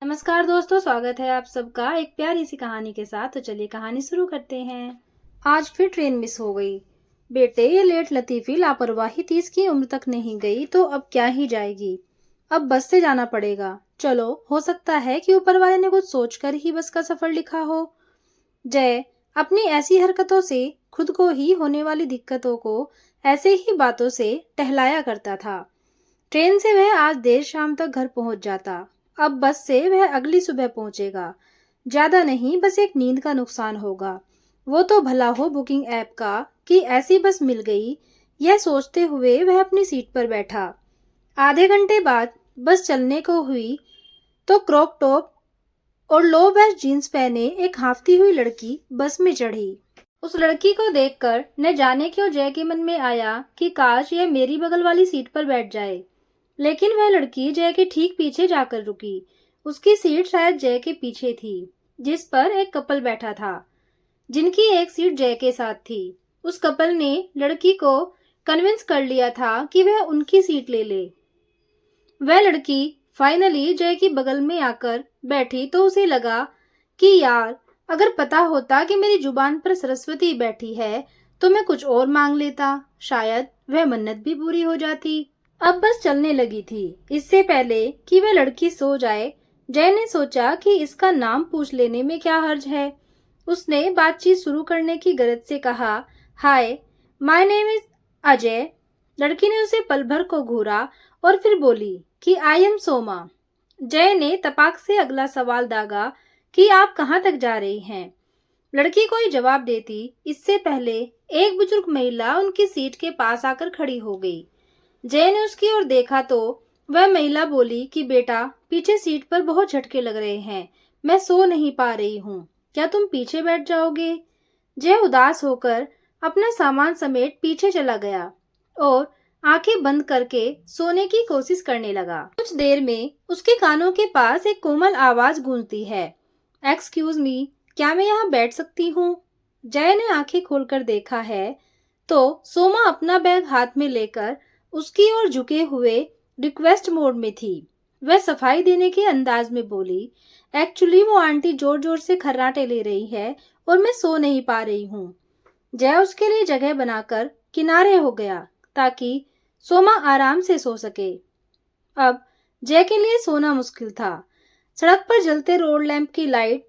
नमस्कार दोस्तों, स्वागत है आप सबका एक प्यारी सी कहानी के साथ। तो चलिए कहानी शुरू करते हैं। आज फिर ट्रेन मिस हो गई। बेटे, ये लेट लतीफी लापरवाही 30 की उम्र तक नहीं गई तो अब क्या ही जाएगी। अब बस से जाना पड़ेगा। चलो, हो सकता है कि ऊपर वाले ने कुछ सोचकर ही बस का सफर लिखा हो। जय अपनी ऐसी हरकतों से खुद को ही होने वाली दिक्कतों को ऐसे ही बातों से टहलाया करता था। ट्रेन से वह आज देर शाम तक घर पहुंच जाता। अब बस से वह अगली सुबह पहुंचेगा। ज्यादा नहीं, बस एक नींद का नुकसान होगा। वो तो भला हो बुकिंग ऐप का कि ऐसी बस मिल गई। यह सोचते हुए वह अपनी सीट पर बैठा। आधे घंटे बाद बस चलने को हुई तो क्रॉप टॉप और लो वेस्ट जीन्स पहने एक हांफती हुई लड़की बस में चढ़ी। उस लड़की को देखकर न जाने क्यों जय के मन में आया कि काश यह मेरी बगल वाली सीट पर बैठ जाए। लेकिन वह लड़की जय के ठीक पीछे जाकर रुकी। उसकी सीट शायद जय के पीछे थी, जिस पर एक कपल बैठा था, जिनकी एक सीट जय के साथ थी। उस कपल ने लड़की को कन्विंस कर लिया था कि वह उनकी सीट ले ले। वह लड़की फाइनली जय की बगल में आकर बैठी तो उसे लगा कि यार, अगर पता होता कि मेरी जुबान पर सरस्वती बैठी है तो मैं कुछ और मांग लेता। शायद वह मन्नत भी पूरी हो जाती। अब बस चलने लगी थी। इससे पहले कि वह लड़की सो जाए, जय ने सोचा कि इसका नाम पूछ लेने में क्या हर्ज है। उसने बातचीत शुरू करने की गरज से कहा, हाय, माय नेम इज अजय। लड़की ने उसे पल भर को घूरा और फिर बोली कि आई एम सोमा। जय ने तपाक से अगला सवाल दागा कि आप कहाँ तक जा रही हैं। लड़की कोई जवाब देती इससे पहले एक बुजुर्ग महिला उनकी सीट के पास आकर खड़ी हो गई। जय ने उसकी ओर देखा तो वह महिला बोली कि बेटा, पीछे सीट पर बहुत झटके लग रहे हैं, मैं सो नहीं पा रही हूँ, क्या तुम पीछे बैठ जाओगे। जय उदास होकर अपना सामान समेट पीछे चला गया और आंखें बंद करके सोने की कोशिश करने लगा। कुछ देर में उसके कानों के पास एक कोमल आवाज गूंजती है, एक्सक्यूज मी, क्या मैं यहाँ बैठ सकती हूँ। जय ने आंखें खोलकर देखा है तो सोमा अपना बैग हाथ में लेकर उसकी ओर झुके हुए रिक्वेस्ट मोड में थी। वह सफाई देने के अंदाज में बोली, एक्चुअली वो आंटी जोर जोर से खर्राटे ले रही है और मैं सो नहीं पा रही हूँ। जय उसके लिए जगह बनाकर किनारे हो गया ताकि सोमा आराम से सो सके। अब जय के लिए सोना मुश्किल था। सड़क पर जलते रोड लैंप की लाइट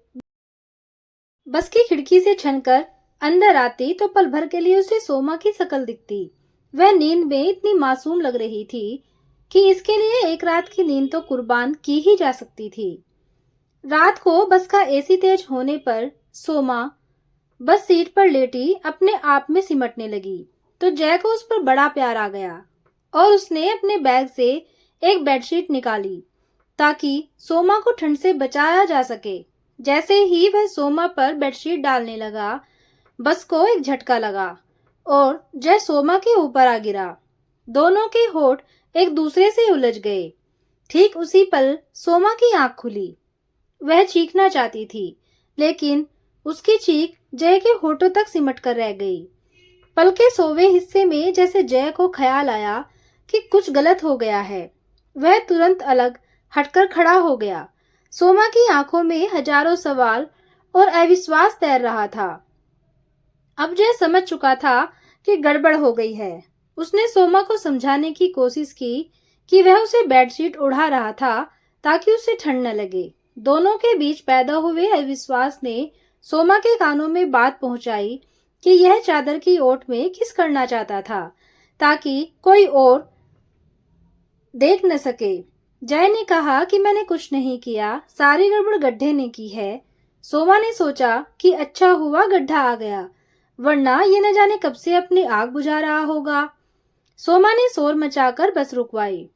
बस की खिड़की से छनकर अंदर आती तो पल भर के लिए उसे सोमा की शक्ल दिखती। वह नींद में इतनी मासूम लग रही थी कि इसके लिए एक रात की नींद तो कुर्बान की ही जा सकती थी। रात को बस का एसी तेज होने पर सोमा बस सीट पर लेटी अपने आप में सिमटने लगी तो जय को उस पर बड़ा प्यार आ गया और उसने अपने बैग से एक बेडशीट निकाली ताकि सोमा को ठंड से बचाया जा सके। जैसे ही वह सोमा पर बेडशीट डालने लगा, बस को एक झटका लगा और जय सोमा के ऊपर आ गिरा। दोनों के होठ एक दूसरे से उलझ गए। ठीक उसी पल सोमा की आंख खुली। वह चीखना चाहती थी, लेकिन उसकी चीख जय के होठों तक सिमट कर रह गई। पल के सोवे हिस्से में जैसे जय को ख्याल आया कि कुछ गलत हो गया है। वह तुरंत अलग हटकर खड़ा हो गया। सोमा की आंखों में हजारों सवाल और अविश्वास तैर रहा था। अब जय समझ चुका था कि गड़बड़ हो गई है। उसने सोमा को समझाने की कोशिश की कि वह उसे बेडशीट उड़ा रहा था ताकि उसे ठंड न लगे। दोनों के बीच पैदा हुए अविश्वास ने सोमा के कानों में बात पहुंचाई कि यह चादर की ओट में किस करना चाहता था ताकि कोई और देख न सके। जय ने कहा कि मैंने कुछ नहीं किया, सारी गड़बड़ गड्ढे ने की है। सोमा ने सोचा कि अच्छा हुआ गड्ढा आ गया, वरना ये न जाने कब से अपनी आग बुझा रहा होगा। सोमा ने शोर मचाकर बस रुकवाई।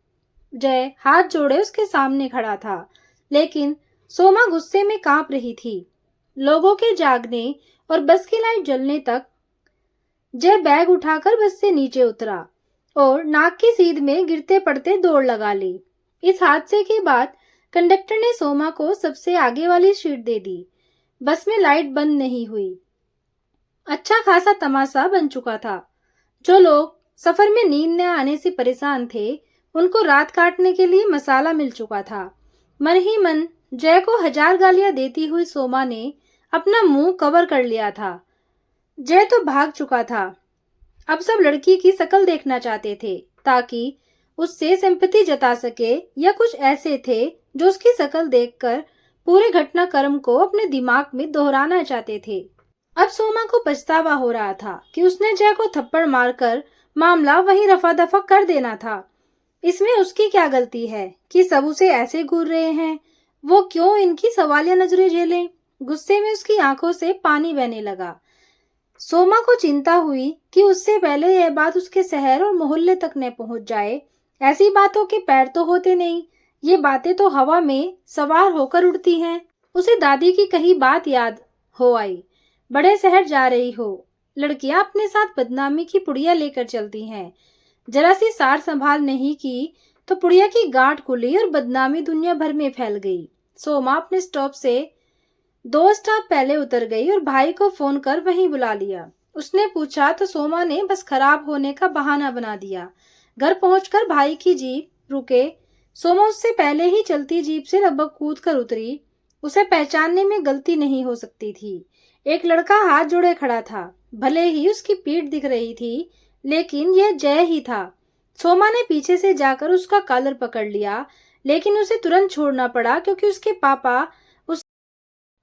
जय हाथ जोड़े उसके सामने खड़ा था, लेकिन सोमा गुस्से में कांप रही थी। लोगों के जागने और बस की लाइट जलने तक जय बैग उठाकर बस से नीचे उतरा और नाक की सीध में गिरते पड़ते दौड़ लगा ली। इस हादसे के बाद कंडक्टर ने सोमा को सबसे आगे वाली सीट दे दी। बस में लाइट बंद नहीं हुई। अच्छा खासा तमाशा बन चुका था। जो लोग सफर में नींद न आने से परेशान थे, उनको रात काटने के लिए मसाला मिल चुका था। मन ही मन जय को 1000 गालियां देती हुई सोमा ने अपना मुंह कवर कर लिया था। जय तो भाग चुका था। अब सब लड़की की शक्ल देखना चाहते थे ताकि उससे सिंपैथी जता सके, या कुछ ऐसे थे जो उसकी शक्ल देखकर पूरे घटनाक्रम को अपने दिमाग में दोहराना चाहते थे। अब सोमा को पछतावा हो रहा था कि उसने जय को थप्पड़ मारकर मामला वहीं रफा दफा कर देना था। इसमें उसकी क्या गलती है कि सब उसे ऐसे घूर रहे हैं? वो क्यों इनकी सवालिया नजरें झेले? गुस्से में उसकी आंखों से पानी बहने लगा। सोमा को चिंता हुई कि उससे पहले यह बात उसके शहर और मोहल्ले तक न पहुंच जाए। ऐसी बातों के पैर तो होते नहीं, ये बातें तो हवा में सवार होकर उड़ती हैं। उसे दादी की कही बात याद हो आई। बड़े शहर जा रही हो, लड़कियां अपने साथ बदनामी की पुड़िया लेकर चलती हैं। जरा सी सार संभाल नहीं की तो पुड़िया की गांठ खुली और बदनामी दुनिया भर में फैल गई। सोमा अपने स्टॉप से 2 स्टॉप पहले उतर गई और भाई को फोन कर वहीं बुला लिया। उसने पूछा तो सोमा ने बस खराब होने का बहाना बना दिया। घर पहुंचकर भाई की जीप रुके। सोमा उससे पहले ही चलती जीप से लगभग कूद कर उतरी। उसे पहचानने में गलती नहीं हो सकती थी। एक लड़का हाथ जोड़े खड़ा था। भले ही उसकी पीठ दिख रही थी, लेकिन यह जय ही था। सोमा ने पीछे से जाकर उसका कॉलर पकड़ लिया, लेकिन उसे तुरंत छोड़ना पड़ा क्योंकि उसके पापा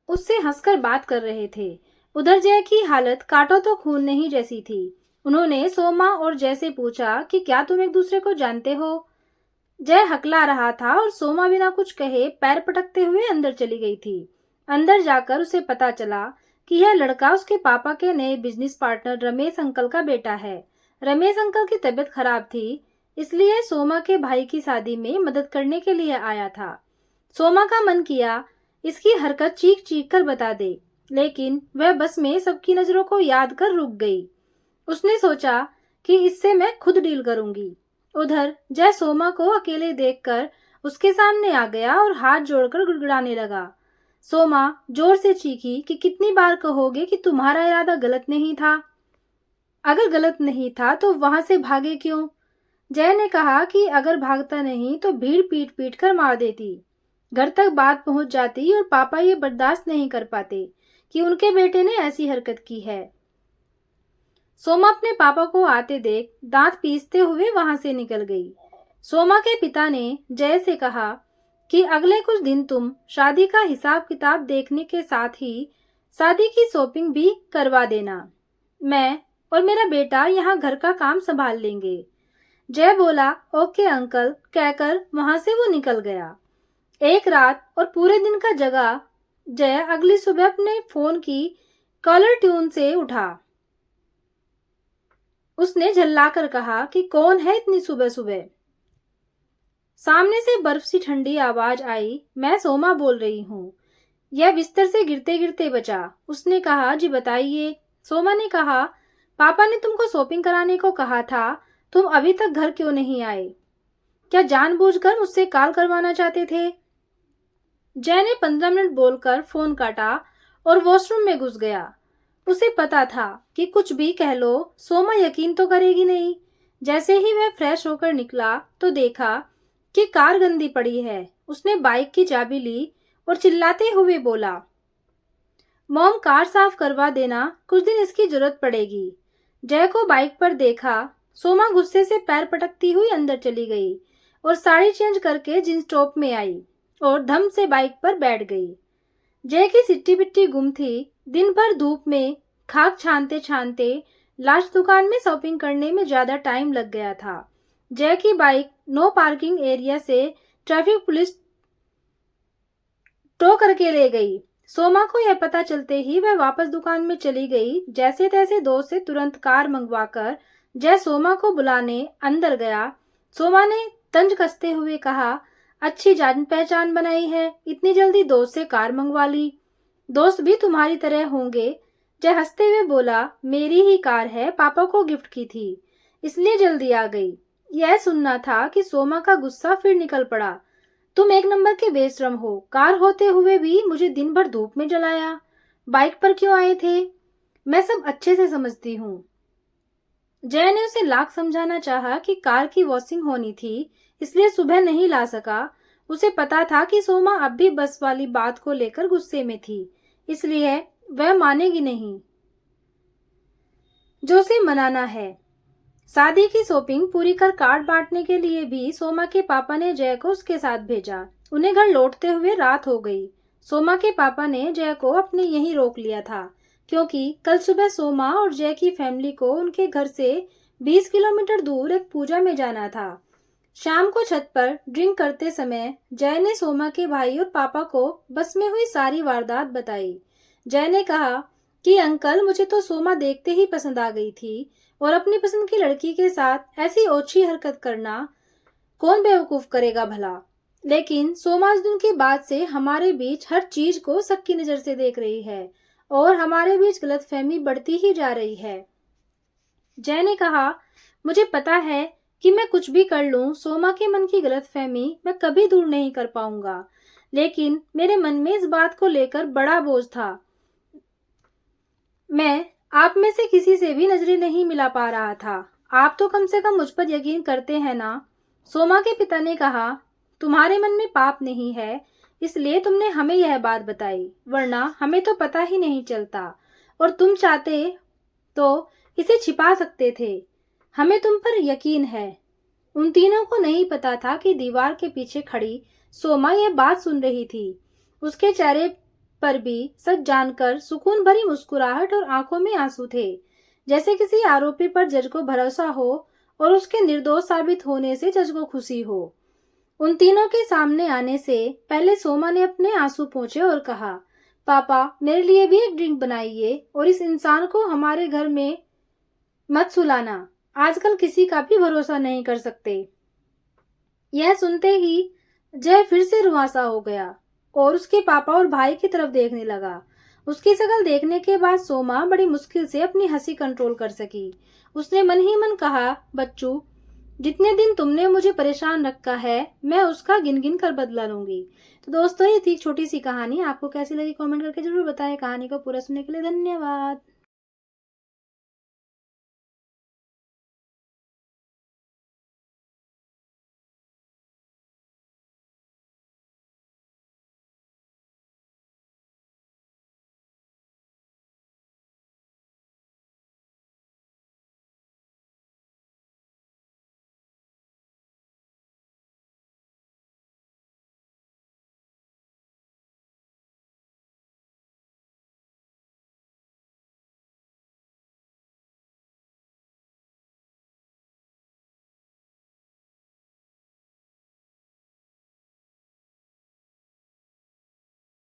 उससे हंसकर बात कर रहे थे। उधर जय की हालत काटो तो खून नहीं जैसी थी। उन्होंने सोमा और जय से पूछा कि क्या तुम एक दूसरे को जानते हो? जय हकला रहा था और सोमा बिना कुछ कहे पैर पटकते हुए अंदर चली गई थी। अंदर जाकर उसे पता चला कि यह लड़का उसके पापा के नए बिजनेस पार्टनर रमेश अंकल का बेटा है। रमेश अंकल की तबीयत खराब थी, इसलिए सोमा के भाई की शादी में मदद करने के लिए आया था। सोमा का मन किया इसकी हरकत चीख चीख कर बता दे, लेकिन वह बस में सबकी नजरों को याद कर रुक गई। उसने सोचा कि इससे मैं खुद डील करूंगी। उधर जय सोमा को अकेले देखकर उसके सामने आ गया और हाथ जोड़कर गुड़गुड़ाने लगा। सोमा जोर से चीखी कि कितनी बार कहोगे कि तुम्हारा इरादा गलत नहीं था? अगर गलत नहीं था तो वहां से भागे क्यों? जय ने कहा कि अगर भागता नहीं तो भीड़ पीट पीट कर मार देती। घर तक बात पहुंच जाती और पापा ये बर्दाश्त नहीं कर पाते कि उनके बेटे ने ऐसी हरकत की है। सोमा अपने पापा को आते देख दांत पीसते हुए वहां से निकल गई। सोमा के पिता ने जय से कहा कि अगले कुछ दिन तुम शादी का हिसाब किताब देखने के साथ ही शादी की शॉपिंग भी करवा देना। मैं और मेरा बेटा यहाँ घर का काम संभाल लेंगे। जय बोला ओके अंकल कहकर वहां से वो निकल गया। एक रात और पूरे दिन का जगा जय अगली सुबह अपने फोन की कॉलर ट्यून से उठा। उसने झल्लाकर कहा कि कौन है इतनी सुबह सुबह? सामने से बर्फ सी ठंडी आवाज आई। मैं सोमा बोल रही हूँ। यह बिस्तर से गिरते गिरते बचा। उसने कहा जी बताइए। सोमा ने कहा पापा ने तुमको शॉपिंग कराने को कहा था, तुम अभी तक घर क्यों नहीं आए? क्या जानबूझकर मुझसे कॉल करवाना चाहते थे? जय ने 15 मिनट बोलकर फोन काटा और वॉशरूम में घुस गया। उसे पता था कि कुछ भी कह लो सोमा यकीन तो करेगी नहीं। जैसे ही वह फ्रेश होकर निकला तो देखा कि कार गंदी पड़ी है। उसने बाइक की चाबी ली और चिल्लाते हुए बोला मॉम कार साफ करवा देना, कुछ दिन इसकी जरूरत पड़ेगी। जय को बाइक पर देखा। सोमा गुस्से से पैर पटकती हुई अंदर चली गई और साड़ी चेंज करके जींस टॉप में आई और धम से बाइक पर बैठ गई। जय की सिट्टी बिट्टी गुम थी। दिन भर धूप में खाक छानते छानते लास्ट दुकान में शॉपिंग करने में ज्यादा टाइम लग गया था। जय की बाइक नो पार्किंग एरिया से ट्रैफिक पुलिस टो करके ले गई। सोमा को यह पता चलते ही वह वापस दुकान में चली गई। जैसे तैसे दोस्त से तुरंत कार मंगवाकर जय सोमा को बुलाने अंदर गया। सोमा ने तंज कसते हुए कहा अच्छी जान पहचान बनाई है, इतनी जल्दी दोस्त से कार मंगवा ली। दोस्त भी तुम्हारी तरह होंगे। जय हंसते हुए बोला मेरी ही कार है, पापा को गिफ्ट की थी इसलिए जल्दी आ गई। यह सुनना था कि सोमा का गुस्सा फिर निकल पड़ा। तुम एक नंबर के बेशरम हो, कार होते हुए भी मुझे दिन भर धूप में जलाया। बाइक पर क्यों आए थे? मैं सब अच्छे से समझती हूँ। जय ने उसे लाख समझाना चाहा कि कार की वॉशिंग होनी थी इसलिए सुबह नहीं ला सका। उसे पता था कि सोमा अब भी बस वाली बात को लेकर गुस्से में थी, इसलिए वह मानेगी नहीं जो उसे मनाना है। शादी की शॉपिंग पूरी कर कार्ड बांटने के लिए भी सोमा के पापा ने जय को उसके साथ भेजा। उन्हें घर लौटते हुए रात हो गई। सोमा के पापा ने जय को अपने यहीं रोक लिया था, क्योंकि कल सुबह सोमा और जय की फैमिली को उनके घर से 20 किलोमीटर दूर एक पूजा में जाना था। शाम को छत पर ड्रिंक करते समय जय ने सोमा के भाई और पापा को बस में हुई सारी वारदात बताई। जय ने कहा कि अंकल, मुझे तो सोमा देखते ही पसंद आ गई थी और अपनी पसंद की लड़की के साथ ऐसी ओछी हरकत करना कौन बेवकूफ करेगा भला। लेकिन सोमा इस दिन के बाद से हमारे बीच हर चीज को शक की नजर से देख रही है और हमारे बीच गलतफहमी बढ़ती ही जा रही है। जय ने कहा, मुझे पता है कि मैं कुछ भी कर लूं, सोमा के मन की गलतफहमी मैं कभी दूर नहीं कर पाऊंगा, लेकिन मेरे मन में इस बात को लेकर बड़ा बोझ था। मैं आप में से किसी से भी नजरें नहीं मिला पा रहा था। आप तो कम से कम मुझ पर यकीन करते हैं ना? सोमा के पिता ने कहा, तुम्हारे मन में पाप नहीं है, इसलिए तुमने हमें यह बात बताई, वरना हमें तो पता ही नहीं चलता और तुम चाहते तो इसे छिपा सकते थे। हमें तुम पर यकीन है। उन तीनों को नहीं पता था कि दीवार के पीछे खड़ी सोमा यह बात सुन रही थी। उसके चेहरे पर भी सच जानकर सुकून भरी मुस्कुराहट और आंखों में आंसू थे, जैसे किसी आरोपी पर जज को भरोसा हो और उसके निर्दोष साबित होने से जज को खुशी हो। उन तीनों के सामने आने से पहले सोमा ने अपने आंसू पोंछे और कहा, पापा, मेरे लिए भी एक ड्रिंक बनाइए और इस इंसान को हमारे घर में मत सुलाना। आजकल किसी का भी भरोसा नहीं कर सकते। यह सुनते ही जय फिर से रुआंसा हो गया और उसके पापा और भाई की तरफ देखने लगा। उसकी शक्ल देखने के बाद सोमा बड़ी मुश्किल से अपनी हंसी कंट्रोल कर सकी। उसने मन ही मन कहा, बच्चू, जितने दिन तुमने मुझे परेशान रखा है, मैं उसका गिन गिन कर बदला लूंगी। तो दोस्तों, ये थी छोटी सी कहानी। आपको कैसी लगी कमेंट करके जरूर बताएं। कहानी को पूरा सुनने के लिए धन्यवाद।